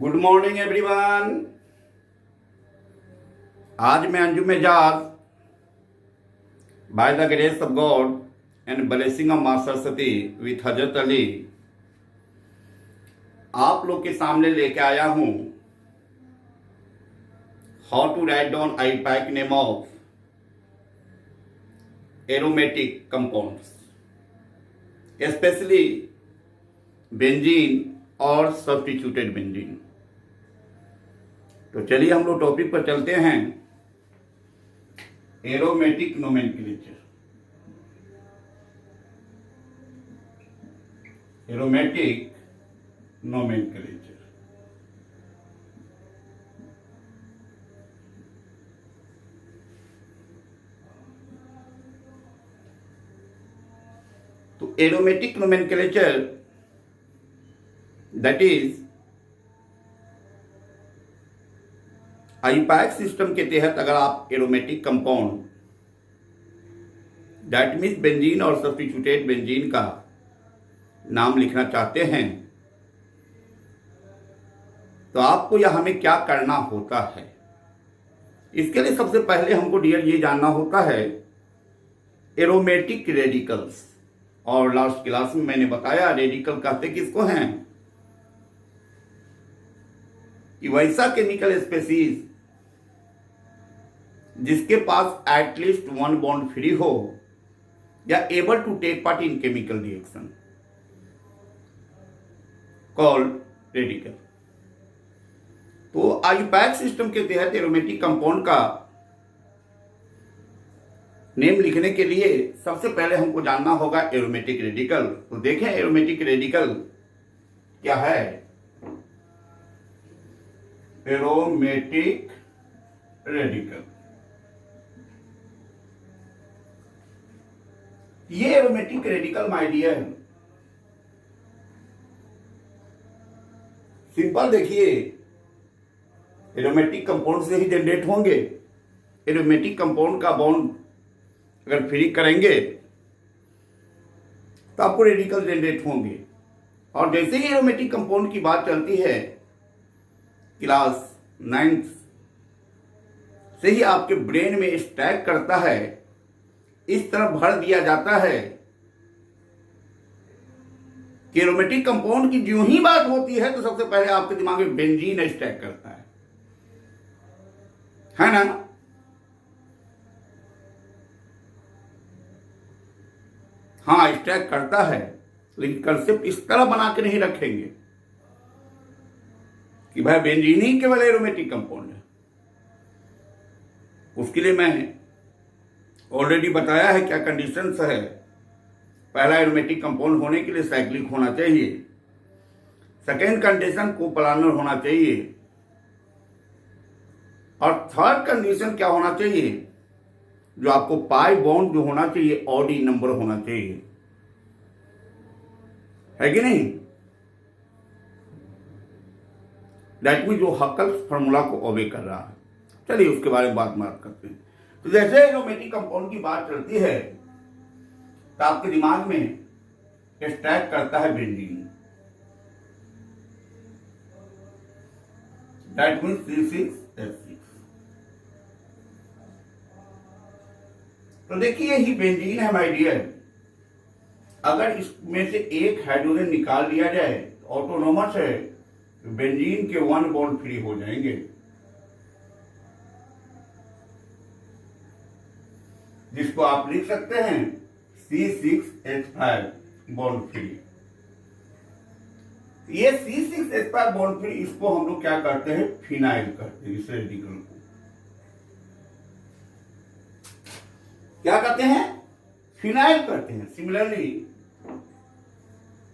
Good morning everyone. आज मैं Anjum Ejaz by the grace of God and blessing of मां Saraswati with हजरत अली आप लोग के सामने लेके आया हूं how to write down IUPAC name of aromatic compounds, specially benzene और सब्स्टिट्यूटेड बेंजीन। तो चलिए हम लोग टॉपिक पर चलते हैं। Aromatic nomenclature. एरोमेटिक नोमेनक्लेचर तो aromatic nomenclature that is IUPAC system के तहत अगर आप aromatic compound that means benzene और सब्स्टिट्यूटेड बेंजीन का नाम लिखना चाहते हैं तो आपको या हमें क्या करना होता है। इसके लिए सबसे पहले हमको डियर ये जानना होता है एरोमेटिक रेडिकल्स। और लास्ट क्लास में मैंने बताया रेडिकल कहते किसको हैं कि वैसा केमिकल स्पेसीज जिसके पास एटलीस्ट वन बॉन्ड फ्री हो या able to take part in chemical reaction called radical. तो आईपैक सिस्टम के तहत एरोमेटिक कंपाउंड का नेम लिखने के लिए सबसे पहले हमको जानना होगा एरोमेटिक रेडिकल। तो देखें एरोमेटिक रेडिकल क्या है। एरोमेटिक रेडिकल ये aromatic radical my dear simple देखिए एरोमेटिक कंपाउंड से ही जनरेट होंगे। एरोमेटिक कंपाउंड का बॉन्ड अगर फ्री करेंगे तो आपको रेडिकल जनरेट होंगे। और जैसे ही एरोमेटिक कंपाउंड की बात चलती है क्लास 9 से ही आपके ब्रेन में स्टैक करता है, इस तरह भर दिया जाता है कि एरोमेटिक कंपाउंड की जो ही बात होती है तो सबसे पहले आपके दिमाग में बेंजीन स्टैक करता है ना। हाँ स्टैक करता है, लेकिन कंसेप्ट इस तरह बना के नहीं रखेंगे कि भाई बेंजीन ही केवल एरोमेटिक कंपाउंड है। उसके लिए मैं ऑलरेडी बताया है क्या कंडीशंस है। पहला एरोमेटिक कंपाउंड होने के लिए साइक्लिक होना चाहिए। सेकेंड कंडीशन कोप्लानर होना चाहिए। और थर्ड कंडीशन क्या होना चाहिए, जो आपको पाई बॉन्ड जो होना चाहिए ऑडी नंबर होना चाहिए, है कि नहीं। दैट मीन जो हकल्स फार्मूला को ओबे कर रहा है। चलिए उसके बारे में बात करते हैं। तो जैसे एरोमेटिक कंपाउंड की बात चलती है तो आपके दिमाग में स्ट्रैक करता है बेंजीन। That means C6H6। तो देखिए यही बेंजीन है माय डियर। अगर इसमें से एक हाइड्रोजन निकाल लिया जाए तो ऑटोनोमस है, बेंजीन के 1 बॉन्ड फ्री हो जाएंगे, जिसको आप लिख सकते हैं C6H5 बॉन्ड फ्री। ये C6H5 बॉन्ड फ्री इसको हम लोग क्या करते हैं फिनाइल करते हैं। इस रेडिकल को क्या करते हैं फिनाइल करते हैं। सिमिलरली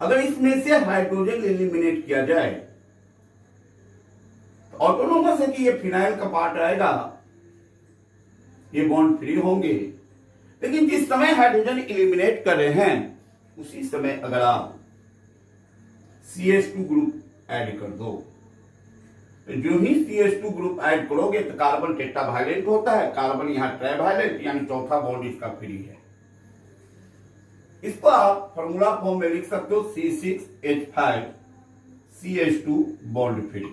अगर इसमें से हाइड्रोजन एलिमिनेट किया जाए तो ऑटोनोमस है कि ये फिनाइल का पार्ट आएगा, ये बॉन्ड फ्री होंगे। लेकिन जिस समय हाइड्रोजन एलिमिनेट कर रहे हैं उसी समय अगर आप CH2 ग्रुप ऐड कर दो तो जो ही CH2 ग्रुप ऐड करोगे तो कार्बन टेट्रावायलेंट होता है, कार्बन यहां ट्राइवायलेंट यानी चौथा बॉन्ड इसका फ्री है। इसको आप फॉर्मूला फॉर्म में लिख सकते हो C6H5 CH2 बॉन्ड फ्री।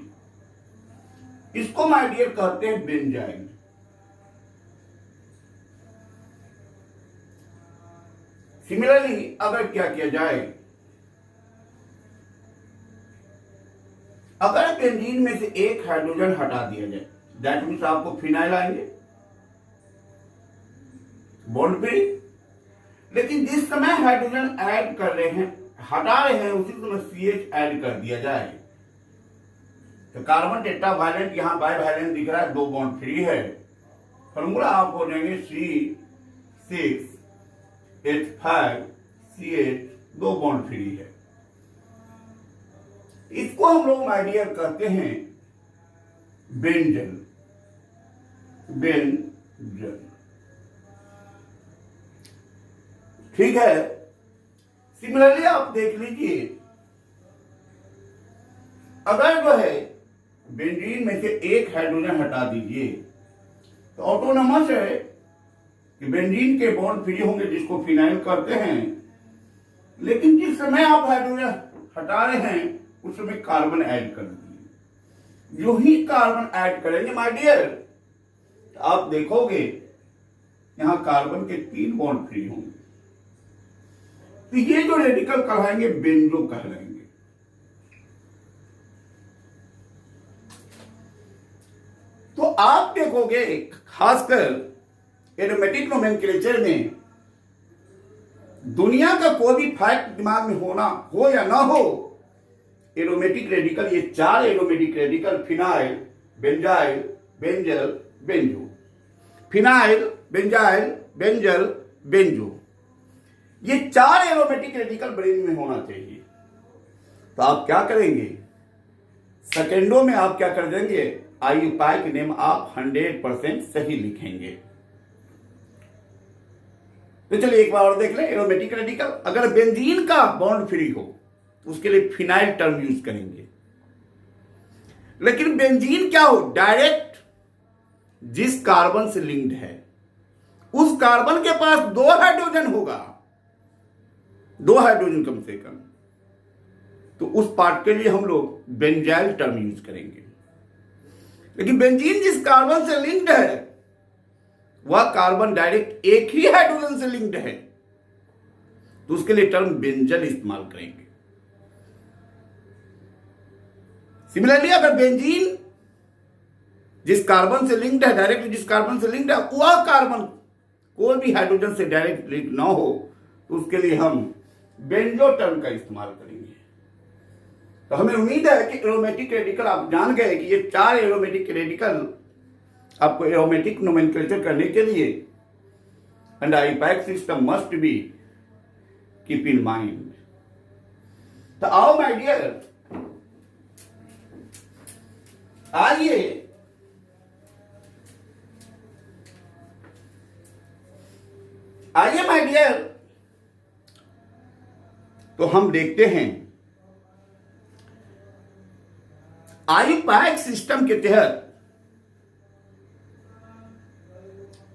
इसको माय डियर कहते हैं बेंजाइन। सिमिलरली अगर क्या किया जाए, अगर बेंजीन में से एक हाइड्रोजन हटा दिया जाए, दैट मीन्स आपको फिनाइल आएंगे, बॉन्ड फ्री। लेकिन जिस समय हाइड्रोजन ऐड कर रहे हैं, हटा रहे हैं, उसी समय CH ऐड कर दिया जाए तो कार्बन टेट्रावायलेंट, यहां बाइवैलेंट दिख रहा है, 2 बॉन्ड फ्री है। फॉर्मूला आप हो जाएंगे C6H5CH, 2 बॉन्ड फ्री है। इसको हम लोग माय डियर कहते हैं बेंजन। बेंजन, ठीक है। सिमिलरली आप देख लीजिए, अगर जो है बेंजीन में से एक हाइड्रोजन हटा दीजिए तो ऑटोनॉमस है कि बेंजीन के बॉन्ड फ्री होंगे, जिसको फिनाइल कहते हैं। लेकिन जिस समय आप हाइड्रोजन हटा रहे हैं, उस समय कार्बन ऐड कर दीजिए। जो ही कार्बन ऐड करेंगे माय डियर, तो आप देखोगे यहां कार्बन के 3 बॉन्ड फ्री होंगे। तो ये जो रेडिकल कहलाएंगे बेंजो कहलाएंगे। तो आप देखोगे खासकर एरोमेटिक नोमेनक्लेचर में, दुनिया का कोई भी फैक्ट दिमाग में होना हो या ना हो, एरोमेटिक रेडिकल, ये 4 aromatic radical, phenyl, benzyl, benzal, benzo, phenyl, benzyl, benzal, benzo, ये 4 एरोमेटिक रेडिकल ब्रेन में होना चाहिए। तो आप क्या करेंगे, सेकेंडों में आप क्या कर देंगे, आईयूपैक नेम आप 100% सही लिखेंगे। तो चलिए एक बार और देख लें, एरोमेटिक रेडिकल अगर बेंजीन का बॉन्ड फ्री हो तो उसके लिए फिनाइल टर्म यूज करेंगे। लेकिन बेंजीन क्या हो, डायरेक्ट जिस कार्बन से लिंक्ड है उस कार्बन के पास 2 हाइड्रोजन होगा, 2 हाइड्रोजन कम से कम, तो उस पार्ट के लिए हम लोग बेंजाइल टर्म यूज करेंगे। लेकिन बेंजीन जिस कार्बन से लिंक्ड है वह कार्बन डायरेक्ट एक ही हाइड्रोजन से लिंक्ड है, तो उसके लिए टर्म बेंजल इस्तेमाल करेंगे। सिमिलरली अगर बेंजीन जिस कार्बन से लिंक्ड है, डायरेक्ट जिस कार्बन से लिंक्ड है, वह कार्बन कोई भी हाइड्रोजन से डायरेक्ट लिंक ना हो, तो उसके लिए हम बेंजो टर्म का इस्तेमाल करेंगे। तो हमें उम्मीद है कि एरोमेटिक रेडिकल आप जान गए कि ये 4 एरोमेटिक रेडिकल आपको एरोमेटिक नोमेनक्लेचर करने के लिए and IUPAC system must be keep in mind. तो आओ माय डियर, आइए माय डियर, तो हम देखते हैं आईयूपैक सिस्टम के तहत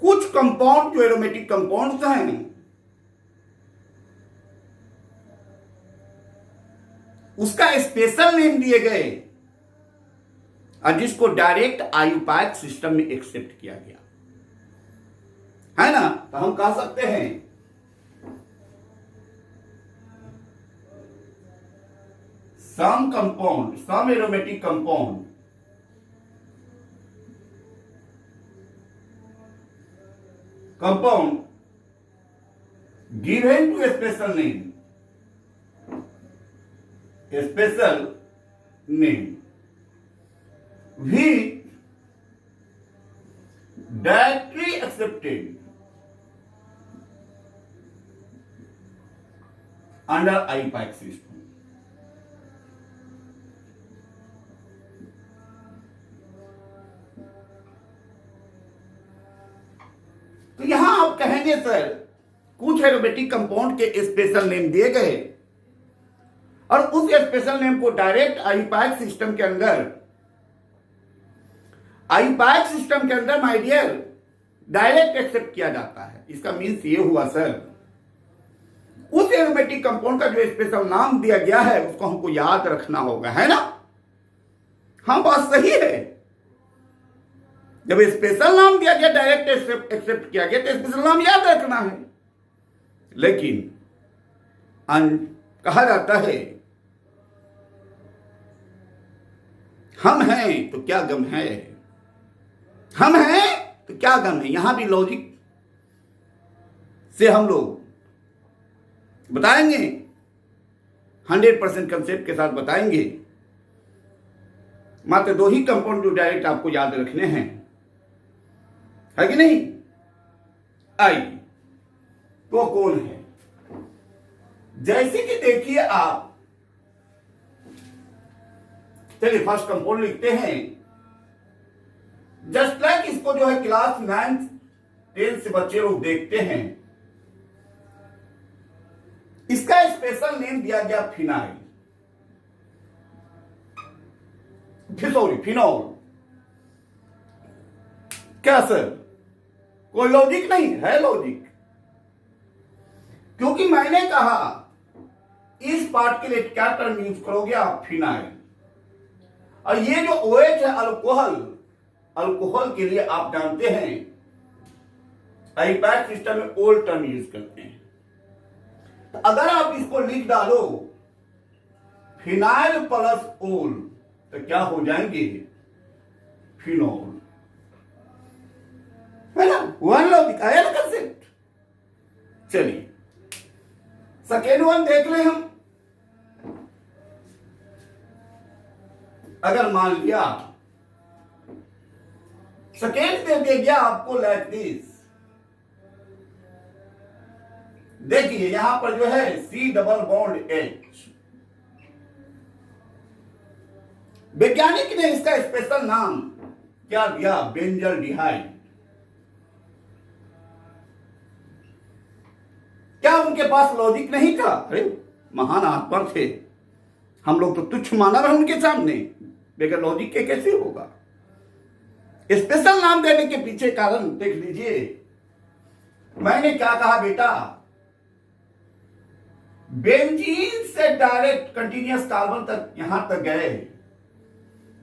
कुछ कंपाउंड जो एरोमेटिक कंपाउंड्स हैं उसका स्पेशल नेम दिए गए और जिसको डायरेक्ट आईयूपैक सिस्टम में एक्सेप्ट किया गया है ना। तो हम कह सकते हैं some compound, some aromatic compound given to a special name which directly accepted under IUPAC system। तो यहां आप कहेंगे सर कुछ एरोमेटिक कंपाउंड के स्पेशल नेम दिए गए और उस स्पेशल नेम को डायरेक्ट आईयूपैक सिस्टम के अंदर माय डियर डायरेक्ट एक्सेप्ट किया जाता है। इसका मीन्स ये हुआ सर उस एरोमेटिक कंपाउंड का जो स्पेशल नाम दिया गया है उसको हमको याद रखना होगा, है ना। हाँ बात सही है। जब स्पेशल नाम दिया गया, डायरेक्ट एक्सेप्ट किया गया, तो स्पेशल नाम याद रखना है। लेकिन कहा जाता है हम हैं तो क्या गम है, हम हैं तो क्या गम है। यहां भी लॉजिक से हम लोग बताएंगे, 100% कंसेप्ट के साथ बताएंगे। मात्र 2 ही कंपाउंड जो डायरेक्ट आपको याद रखने हैं, है कि नहीं। आइए, तो कौन है। जैसे कि देखिए आप, चलिए फर्स्ट कंपाउंड लिखते हैं। जस्ट लाइक इसको जो है क्लास 9th 10th से बच्चे लोग देखते हैं। इसका स्पेशल नेम दिया गया फिनाइल, फिनॉल। क्या सर, कोई लॉजिक नहीं है? लॉजिक, क्योंकि मैंने कहा इस पार्ट के लिए क्या टर्म यूज करोगे आप, फिनाइल। और ये जो OH है अल्कोहल, अल्कोहल के लिए आप जानते हैं आईपैक सिस्टम में ओल टर्म यूज करते हैं। तो अगर आप इसको लिख डालो फिनाइल प्लस ओल, तो क्या हो जाएंगे, फिनॉल, है ना। वन लॉजिक आया ना कंसेप्ट। चलिए सेकेंड वन देख ले हम। अगर मान लिया सेकेंड दे दिया आपको लाइक दिस, देखिए यहां पर जो है C डबल बॉन्ड H, वैज्ञानिक ने इसका स्पेशल नाम क्या दिया, बेंजल्डिहाइड। क्या उनके पास लॉजिक नहीं था? अरे महान आत्मा थे, हम लोग तो तुच्छ मानव है उनके सामने, बगैर लॉजिक के कैसे होगा। स्पेशल नाम देने के पीछे कारण देख लीजिए। मैंने क्या कहा बेटा, बेंजीन से डायरेक्ट कंटिन्यूअस कार्बन तक यहां तक गए,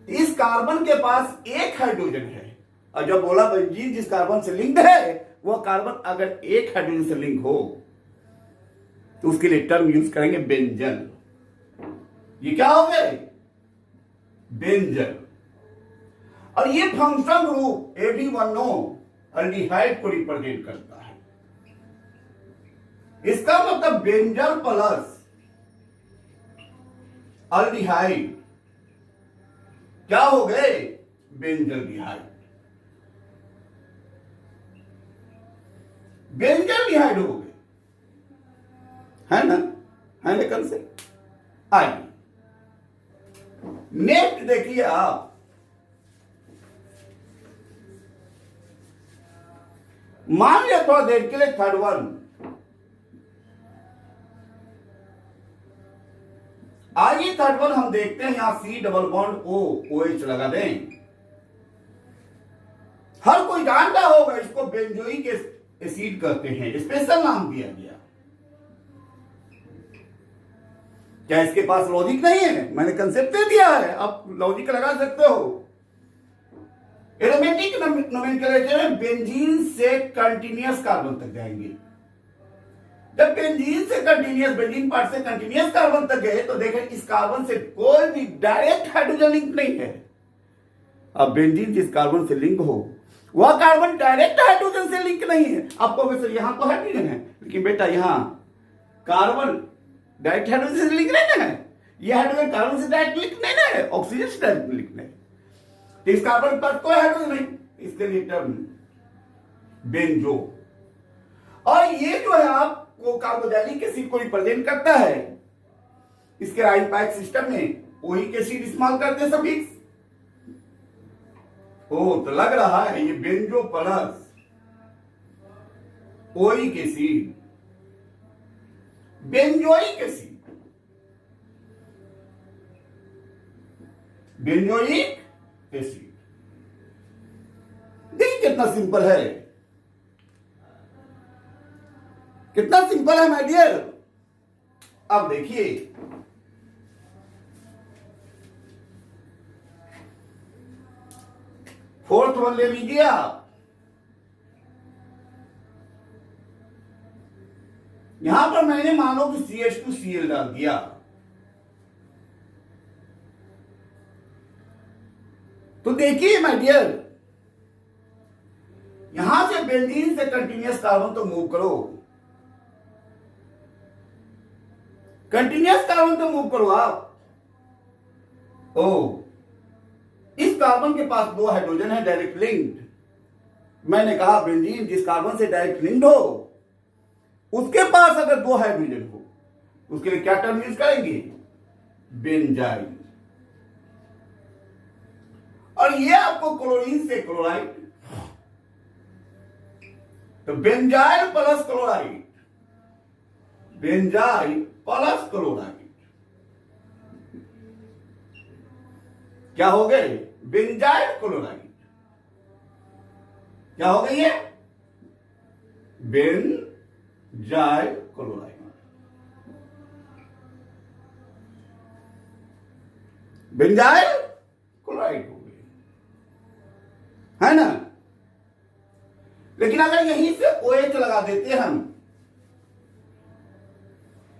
इस कार्बन के पास एक हाइड्रोजन है। और जब बोला बेंजीन जिस कार्बन से लिंक्ड है, वह कार्बन अगर एक हाइड्रोजन से लिंक हो तो उसके लिए टर्म यूज करेंगे बेंजन। ये क्या हो गए, बेंजन। और ये फंक्शन ग्रुप AB1O अल्डिहाइड को रिप्रेजेंट करता है। इसका मतलब बेंजल प्लस अल्डिहाइड क्या हो गए, बेंजल्डिहाइड। बेंजल्डिहाइड हो गए, है ना, है ना कंसेप्ट। आइए नेक्स्ट देखिए आप, मान लिया थोड़ा देर के लिए थर्ड वन। आइए थर्ड वन हम देखते हैं। यहां C डबल बॉन्ड OH लगा दें। हर कोई जानता होगा इसको बेंजोइक एसिड कहते हैं, स्पेशल नाम दिया गया। क्या इसके पास लॉजिक नहीं है? मैंने कंसेप्ट दे दिया है, आप लॉजिक लगा सकते हो। एरोमेटिक नोमेनक्लेचर में बेंजीन से कंटिन्यूअस कार्बन तक जाएंगे। जब बेंजीन से कंटिन्यूअस, बेंजीन पार्ट से कंटिन्यूअस कार्बन तक गए तो देखें इस कार्बन से कोई भी डायरेक्ट हाइड्रोजन लिंक नहीं है। अब बेंजीन जिस कार्बन से लिंक हो, वह कार्बन डायरेक्ट हाइड्रोजन से लिंक नहीं है। आपको वैसे यहां तो हाइड्रोजन है, लेकिन बेटा यहां कार्बन डायरेक्ट हाइड्रोजन से लिंक नहीं है। यह हाइड्रोजन कार्बन से डायरेक्ट लिंक नहीं है, ऑक्सीजन से डायरेक्ट लिंक नहीं। तो इस कार्बन पर कोई हाइड्रोजन नहीं, इसके लिए टर्म बेंजो। और ये जो है आपको कार्बोक्सिलिक एसिड को रिप्रेजेंट करता है। इसके आईपैक सिस्टम में ओइक एसिड इस्तेमाल करते हैं सभी। तो लग रहा है ये benzo plus oic acid, benzoic acid, benzoic acid. देखिए कितना सिंपल है, कितना सिंपल है माय डियर। अब देखिए फोर्थ वन ले लीजिए आप। यहां पर मैंने मान लो कि CH2Cl डाल दिया, तो देखिए माय डियर, यहां से बेंजीन से कंटिन्यूअस कार्बन तो मूव करो, कंटिन्यूअस कार्बन तो मूव करो आप। ओ, इस कार्बन के पास 2 हाइड्रोजन है डायरेक्ट लिंक्ड। मैंने कहा बेंजीन जिस कार्बन से डायरेक्ट लिंक्ड हो उसके पास अगर 2 हाइड्रोजन हो, उसके लिए क्या टर्म यूज करेंगे? बेंजाइल। और ये आपको क्लोरीन से क्लोराइड, तो benzyl plus chloride, benzyl plus chloride क्या हो गए? Benzyl chloride. क्या हो गई है? Benzyl chloride. बेंजाइल क्लोराइड हो गई, है ना। लेकिन अगर यहीं से OH लगा देते हम,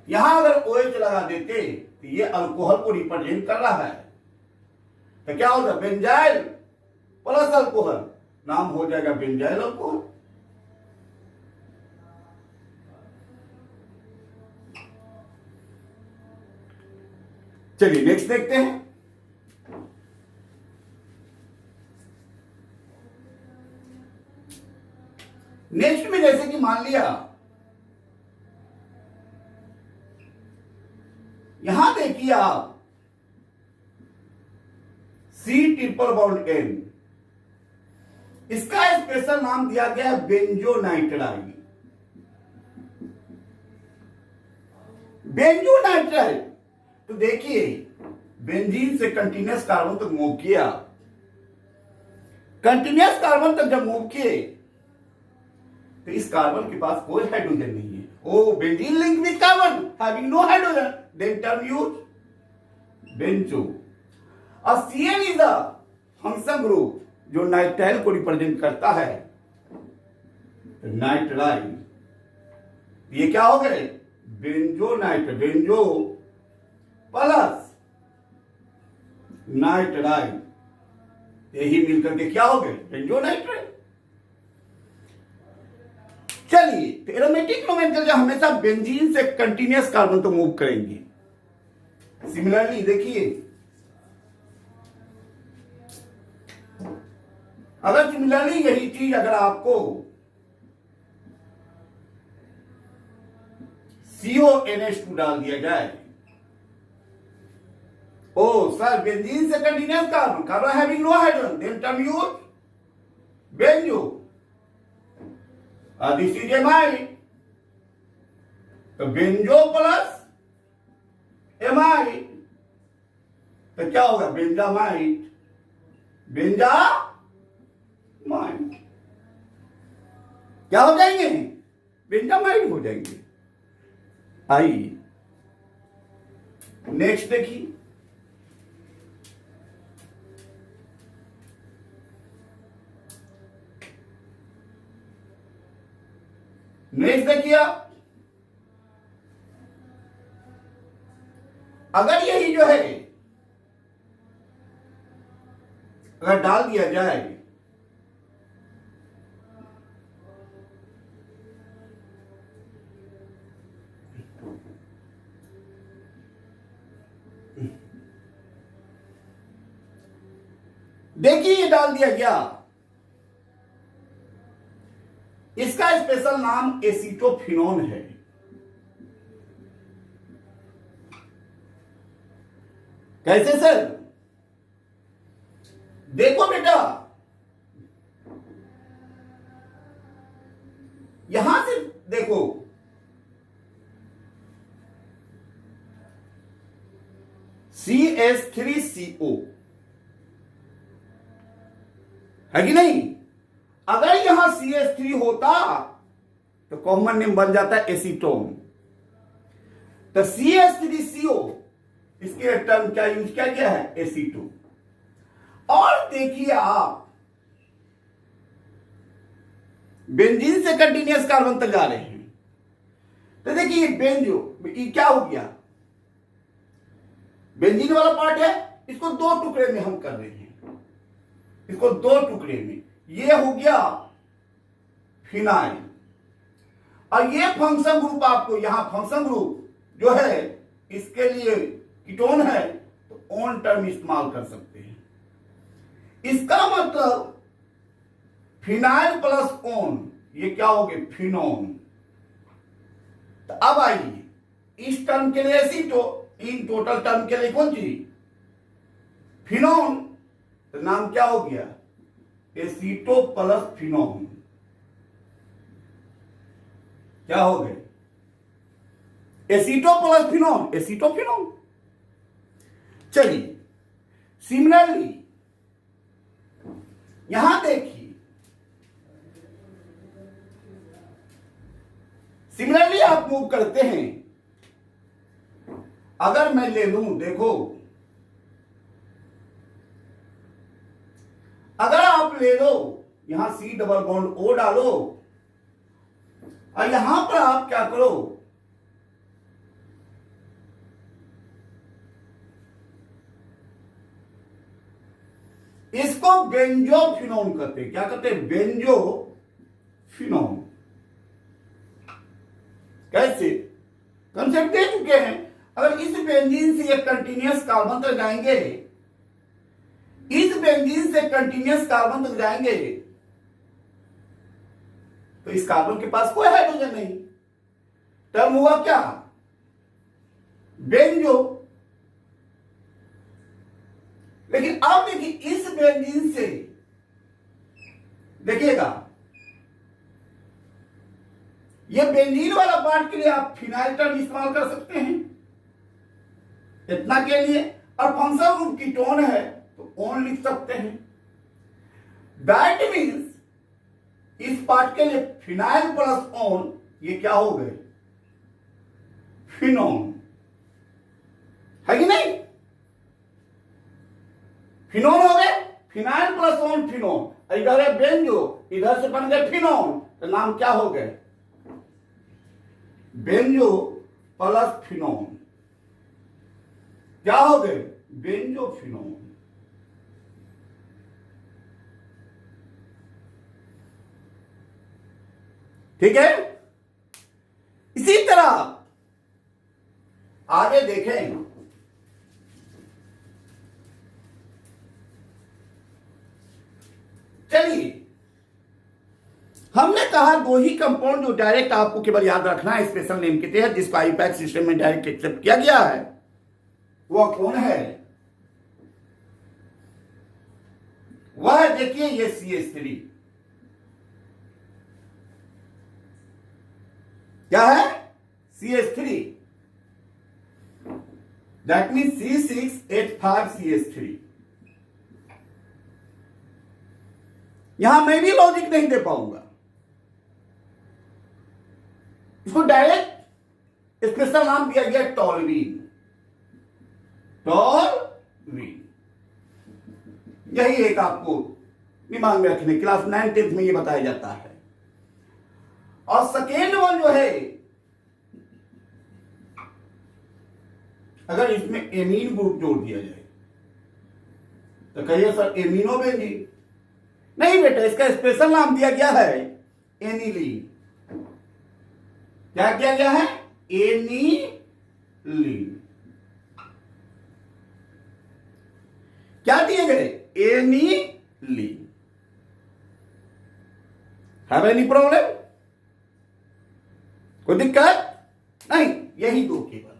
यहां अगर OH लगा देते तो ये अल्कोहल को रिप्रेजेंट कर रहा है, तो क्या होगा? बेंजाइल प्लस अल्कोहल, नाम हो जाएगा बेंजाइल अल्कोहल। चलिए नेक्स्ट देखते हैं। नेक्स्ट में जैसे कि मान लिया, यहां देखिए आप C∼N, इसका स्पेशल नाम दिया गया है बेंजोनाइट्राइड। बेंजोनाइट्राइड, तो देखिए बेंजीन से कंटिन्यूअस कार्बन तक मूव किया, कंटिन्यूअस कार्बन तक जब मूव किए तो इस कार्बन के पास कोई हाइड्रोजन नहीं है। ओ, benzene link with carbon having no hydrogen, then term use benzo. और Cl is a function group जो नाइट्राइल को रिप्रेजेंट करता है, तो नाइट्राइल, ये क्या हो गए? बेंजोनाइट्राइड, बेंजो प्लस नाइट्राइल, यही मिलकर के क्या हो गए? बेंजोनाइट्राइल। चलिए, तो एरोमेटिक नोमेनक्लेचर हमेशा बेंजीन से कंटिन्यूअस कार्बन तो मूव करेंगे। सिमिलरली देखिए, अगर सिमिलरली यही चीज अगर आपको CONH2 डाल दिया जाए, ओ सर बेंजीन से continuous carbon, carbon having no hydrogen, then term use benzo, this is amide, तो बेंजो प्लस एमाइड, तो क्या होगा? बेंजामाइड, बेंजामाइड क्या हो जाएंगे? बेंजामाइड हो जाएंगे। आइए नेक्स्ट देखिए, नेक्स्ट देखिए आप, अगर यही जो है अगर डाल दिया जाए, देखिए ये डाल दिया गया, इसका स्पेशल नाम एसीटोफिनोन है। कैसे सर? देखो बेटा, यहां से देखो, CH3CO है कि नहीं? अगर यहां CH3 होता तो कॉमन नेम बन जाता है एसीटोन, तो CH3CO इसके टर्म क्या यूज किया गया है? एसीटोन। और देखिए आप, बेंजीन से कंटिन्यूअस कार्बन तक जा रहे हैं। तो देखिए बेंजो ये क्या हो गया, बेंजीन वाला पार्ट है, इसको दो टुकड़े में हम कर रहे हैं, इसको दो टुकड़े में, ये हो गया फिनाइल, और ये फंक्शन ग्रुप आपको यहां फंक्शन ग्रुप जो है इसके लिए कीटोन है तो ऑन टर्म इस्तेमाल कर सकते हैं। इसका मतलब फिनाइल प्लस ऑन ये क्या हो गए, फिनोन। तो अब आइए इस टर्म के लिए एसीटो, इन टोटल टर्म के लिए कौन चीज, फिनोन, तो नाम क्या हो गया, एसीटो प्लस फिनोन। क्या हो गए, एसीटो प्लस फिनोन, एसीटो फिनोन। चलिए सिमिलरली यहां देखिए, सिमिलरली आप मूव करते हैं, अगर मैं ले लूं, देखो अगर आप ले लो यहां सी डबल बॉन्ड ओ डालो और यहां पर आप क्या करो, इसको बेंजोफिनोन कहते हैं। क्या कहते हैं, बेंजोफिनोन। कैसे, कंसेप्ट दे चुके हैं। अगर इस बेंजीन से एक कंटिन्यूअस कार्बन तक जाएंगे, इस बेंजीन से कंटिन्यूअस कार्बन तक जाएंगे, तो इस कार्बन के पास कोई हाइड्रोजन नहीं, टर्म हुआ क्या, बेंजो। लेकिन अब देखिए इस बेंजीन से देखिएगा, ये बेंजीन वाला पार्ट के लिए आप फिनाइल टर्म इस्तेमाल कर सकते हैं इतना के लिए, और फंक्शन ग्रुप कीटोन है तो ऑन लिख सकते हैं। दैट मीन्स इस पार्ट के लिए फिनाइल प्लस ऑन ये क्या हो गए, फिनोन, है कि नहीं, फिनोन हो गए, फिनाइल प्लस ऑन फिनोन। इधर है बेंजो, इधर से बन गए फिनोन, तो नाम क्या हो गए, बेंजो प्लस फिनोन। क्या हो गए, बेंजोफिनोन। ठीक है, इसी तरह आगे देखें, चलिए हमने कहा दो ही कंपाउंड जो डायरेक्ट आपको केवल याद रखना है स्पेशल नेम के तहत, जिसको आईपैक सिस्टम में डायरेक्ट एक्सेप्ट किया गया है, वह कौन है, वह देखिए ये CH3। क्या है, CH3, दैट मीन C6H5CH3। यहां मैं भी लॉजिक नहीं दे पाऊंगा, इसको डायरेक्ट स्पेशल नाम दिया गया टॉलवीन। टॉलवीन यही एक आपको दिमाग में रखने, क्लास 9 10th में ये बताया जाता है। और सेकेंड वन जो है, अगर इसमें एमीन ग्रुप जोड़ दिया जाए तो कहिए सर एमिनोबेंजीन, नहीं बेटा, इसका स्पेशल नाम दिया गया है एनिलीन। क्या किया गया है, एनिलीन। क्या दिए गए, एनिलीन। हैव एनी प्रॉब्लम, कोई दिक्कत नहीं, यही दो केवल।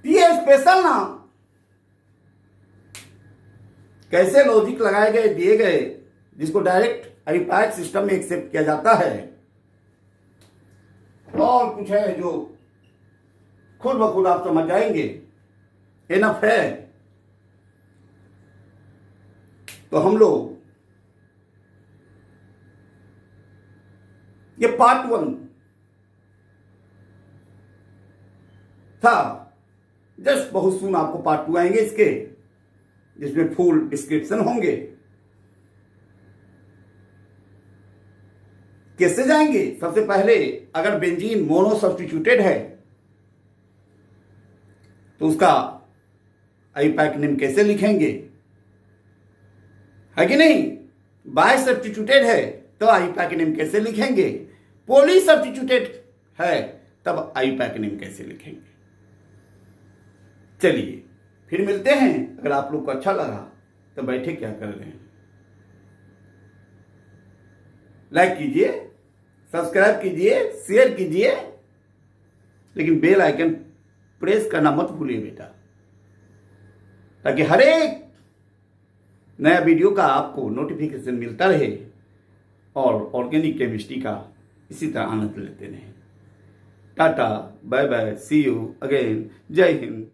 ये स्पेशल नाम कैसे लॉजिक लगाए गए, दिए गए, जिसको डायरेक्ट आईपैक सिस्टम में एक्सेप्ट किया जाता है, और कुछ है जो खुद ब खुद आप समझ जाएंगे, इनफ है। तो हम लोग ये पार्ट 1 था, जस्ट बहुत सून आपको पार्ट 2 आएंगे इसके, जिसमें फुल डिस्क्रिप्शन होंगे। कैसे जाएंगे? सबसे पहले अगर बेंजीन मोनो सब्स्टिट्यूटेड है तो उसका आईयूपैक्टिनम कैसे लिखेंगे, है कि नहीं? बाय सब्स्टिट्यूटेड है तो आईयूपैक्टिनम कैसे लिखेंगे? पॉली सब्स्टिट्यूटेड है तब आईयूपैक्टिनम कैसे लिखेंगे? चलिए फिर मिलते हैं। अगर आप लोग को अच्छा लगा तो बैठे क्या कर रहे हैं, लाइक कीजिए, सब्सक्राइब कीजिए, शेयर कीजिए, लेकिन बेल आइकन प्रेस करना मत भूलिए बेटा, ताकि हर एक नया वीडियो का आपको नोटिफिकेशन मिलता रहे और ऑर्गेनिक केमिस्ट्री का इसी तरह आनंद लेते रहें। Tata, bye bye, see you again, Jai Hind.